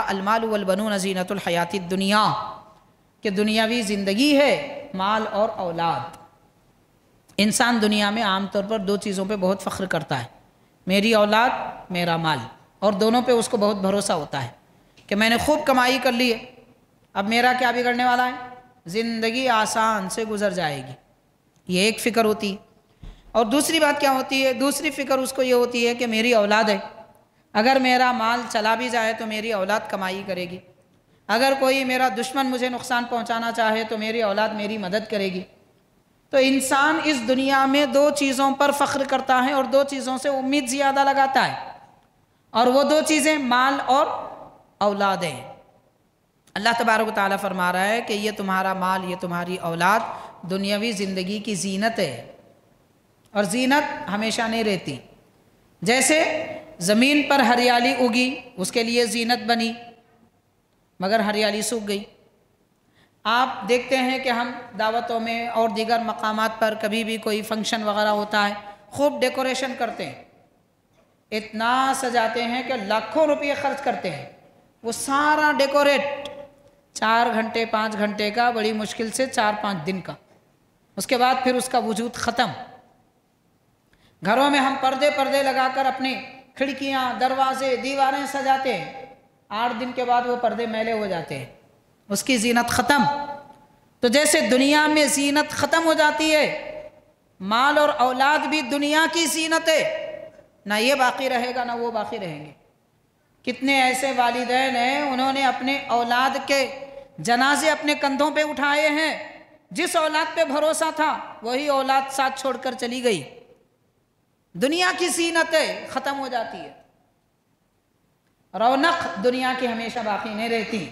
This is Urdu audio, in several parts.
کہا المال والبنون زینت الحیات الدنیا، کہ دنیاوی زندگی ہے مال اور اولاد۔ انسان دنیا میں عام طور پر دو چیزوں پہ بہت فخر کرتا ہے، میری اولاد میرا مال، اور دونوں پہ اس کو بہت بھروسہ ہوتا ہے کہ میں نے خوب کمائی کر لی ہے، اب میرا کیا بگڑنے والا ہے، زندگی آسان سے گزر جائے گی، یہ ایک فکر ہوتی ہے۔ اور دوسری بات کیا ہوتی ہے، دوسری فکر اس کو یہ ہوتی ہے کہ میری اولاد ہے، اگر میرا مال چلا بھی جائے تو میری اولاد کمائی کرے گی، اگر کوئی میرا دشمن مجھے نقصان پہنچانا چاہے تو میری اولاد میری مدد کرے گی۔ تو انسان اس دنیا میں دو چیزوں پر فخر کرتا ہے اور دو چیزوں سے امید زیادہ لگاتا ہے، اور وہ دو چیزیں مال اور اولاد ہیں۔ اللہ تبارک و تعالیٰ فرما رہا ہے کہ یہ تمہارا مال، یہ تمہاری اولاد دنیاوی زندگی کی زینت ہے، اور زینت ہمیشہ نہیں رہتی۔ جیسے زمین پر ہریالی اگی، اس کے لیے زینت بنی، مگر ہریالی سوکھ گئی۔ آپ دیکھتے ہیں کہ ہم دعوتوں میں اور دیگر مقامات پر کبھی بھی کوئی فنکشن وغیرہ ہوتا ہے، خوب ڈیکوریشن کرتے ہیں، اتنا سجاتے ہیں کہ لاکھوں روپے خرچ کرتے ہیں، وہ سارا ڈیکوریٹ 4 گھنٹے 5 گھنٹے کا، بڑی مشکل سے 4-5 دن کا، اس کے بعد پھر اس کا وجود ختم۔ گھروں میں ہم پردے لگا کر اپنے کھڑکیاں، دروازے، دیواریں سجاتے ہیں، 8 دن کے بعد وہ پردے میلے ہو جاتے ہیں، اس کی زینت ختم۔ تو جیسے دنیا میں زینت ختم ہو جاتی ہے، مال اور اولاد بھی دنیا کی زینت ہے، نہ یہ باقی رہے گا نہ وہ باقی رہیں گے۔ کتنے ایسے والدین ہیں انہوں نے اپنے اولاد کے جنازے اپنے کندھوں پہ اٹھائے ہیں، جس اولاد پہ بھروسہ تھا وہی اولاد ساتھ چھوڑ کر چلی گئی۔ دنیا کی زینتیں ختم ہو جاتی ہے، رونق دنیا کی ہمیشہ باقی نہیں رہتی،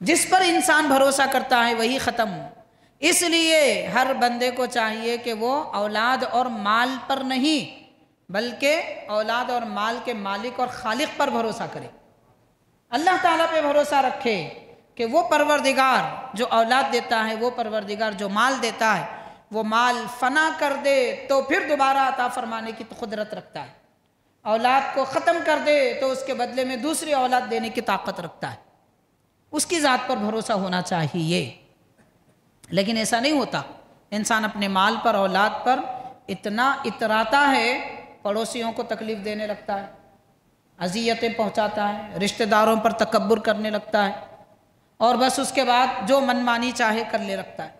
جس پر انسان بھروسہ کرتا ہے وہی ختم۔ اس لیے ہر بندے کو چاہیے کہ وہ اولاد اور مال پر نہیں بلکہ اولاد اور مال کے مالک اور خالق پر بھروسہ کرے، اللہ تعالیٰ پہ بھروسہ رکھے کہ وہ پروردگار جو اولاد دیتا ہے، وہ پروردگار جو مال دیتا ہے، وہ مال فنا کر دے تو پھر دوبارہ عطا فرمانے کی قدرت رکھتا ہے، اولاد کو ختم کر دے تو اس کے بدلے میں دوسری اولاد دینے کی طاقت رکھتا ہے، اس کی ذات پر بھروسہ ہونا چاہیے۔ لیکن ایسا نہیں ہوتا، انسان اپنے مال پر، اولاد پر اتنا اتراتا ہے، پڑوسیوں کو تکلیف دینے لگتا ہے، اذیتیں پہنچاتا ہے، رشتہ داروں پر تکبر کرنے لگتا ہے، اور بس اس کے بعد جو منمانی چاہے کر لے رکھتا ہے۔